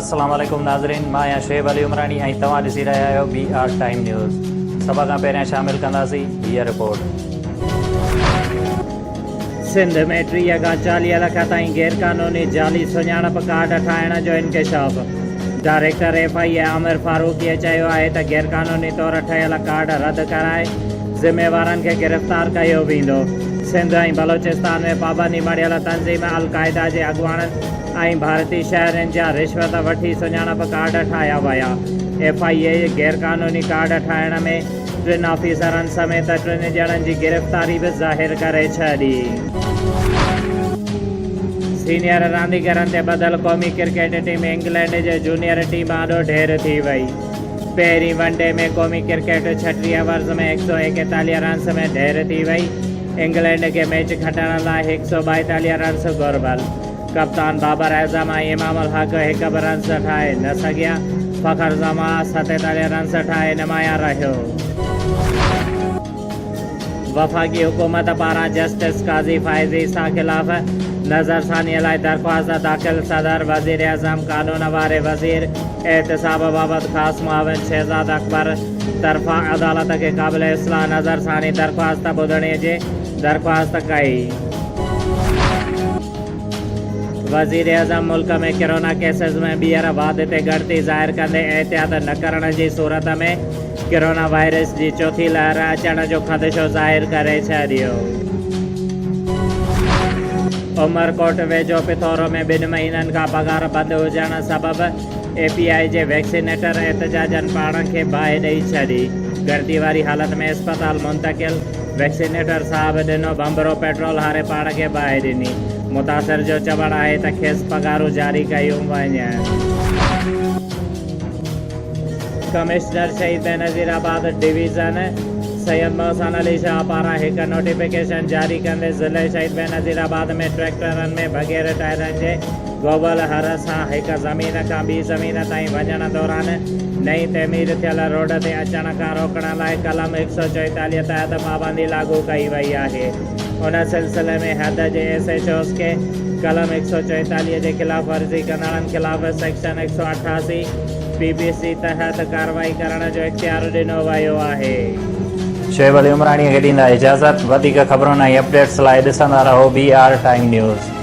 अस्सलाम वालेकुम नाज़रीन, मां आहियां शुएब अली उमरानी ऐं तव्हां ॾिसी रहिया आहियो BR टाइम न्यूज़। सभ खां पहिरियां शामिल कंदासीं हीअ रिपोर्ट। सिंध में 30 खां 40 लख ताईं गैरकानूनी जाली सुञाणप कार्ड ठाहिण जो इंकशाफ। डायरेक्टर FI आमिर फारूकीअ चयो आहे त गैरकानूनी तौर ठहियल कार्ड रद्द कराए ज़िम्मेवारनि खे गिरफ़्तार कयो वेंदो। सिंध ऐं बलोचिस्तान में पाबंदी मड़ियल तंज़ीम अल-क़ाइदा जे अॻुवाणनि ऐं भारतीय शहरनि जा रिश्वत वठी सुञाणप कार्ड ठाहिया विया। FIA गैरकानूनी कार्ड ठाहिण में 3 ऑफिसरनि समेत 3 ॼणनि जी गिरफ़्तारी बि ज़ाहिर करे छॾी। सीनियर रांदीगरनि ते बदल क़ौमी क्रिकेट टीम इंग्लैंड जे जूनियर टीम आॾो ढेर थी वई। पहिरीं वनडे में क़ौमी क्रिकेट 36 ओवर्स में 141 रन्स में ढेर थी वई। इंग्लैंड खे मैच खटण लाइ 142 रन्स घुर्बल। कप्तान बाबर आज़म ऐं इमामुल हक़ हिकु बि रन्स ठाहे न सघिया। फ़खर ज़मान 47 रन्स ठाहे नुमाया रहियो। वफ़ाक़ी हुकूमत पारां जस्टिस काज़ी फ़ाइज़ी सां ख़िलाफ़ नज़रसानीअ लाइ दरख़्वास्त दाख़िल। सदर वज़ीर आज़म कानून वारे वज़ीर एहतिसाब बाबति ख़ासि मुआविन शहज़ाद अकबर तरफ़ां अदालत खे क़ाबिल इस्लाह नज़रसानी दरख़्वास्त ॿुधण जी दरख़्वास्त कई। वज़ीर आज़म मुल्क में कोरोना केसेस में ॿीहर वाध ते घटिती ज़ाहिर कंदे एहतियात न करण जी सूरत में कोरोना वायरस जी चौथी लहर अचण जो ख़दशो ज़ाहिर करे छॾियो। उमरकोट वेझो पिथौरो में 2 महीननि खां पघार बंदि हुजण सबबि API जे वैक्सीनेटर एहतजाजनि पाण खे बाहि ॾेई छॾी। घटिती वारी हालत में अस्पताल मुंतक़िल। वैक्सीनेटर साहब ॾिनो बम्बरो पेट्रोल हारे पाण खे बाहि ॾिनी। मुतासिर जो चवणु आहे त खेसि पघारूं जारी कयूं वञनि। कमिश्नर शहीद बेनज़ीराबाद डिवीज़न सैयद मोहसिन अली शाह पारां हिकु नोटिफिकेशन जारी कंदे ज़िले शहीद बेनज़ीराबाद में ट्रैक्टरनि में बग़ैर टायरनि जे गोबल हर सां हिकु ज़मीन खां ॿी ज़मीन ताईं वञण दौरान नई तइमीर थियल रोड ते अचण खां रोकण लाइ कलम 144 तहत पाबंदी लागू कई वई आहे। उन सिलसिले में हद जे SHOs खे कलम 144 जे ख़िलाफ़ वर्ज़ी कंदड़नि ख़िलाफ़ सेक्शन 188 PPC तहत कार्रवाई करण जो इख़्तियार ॾिनो वियो आहे। शुएब अली उमरानी खे ॾींदा इजाज़त। वधीक ख़बरुनि ऐं अपडेट्स लाइ ॾिसंदा रहो BR टाइम न्यूज़।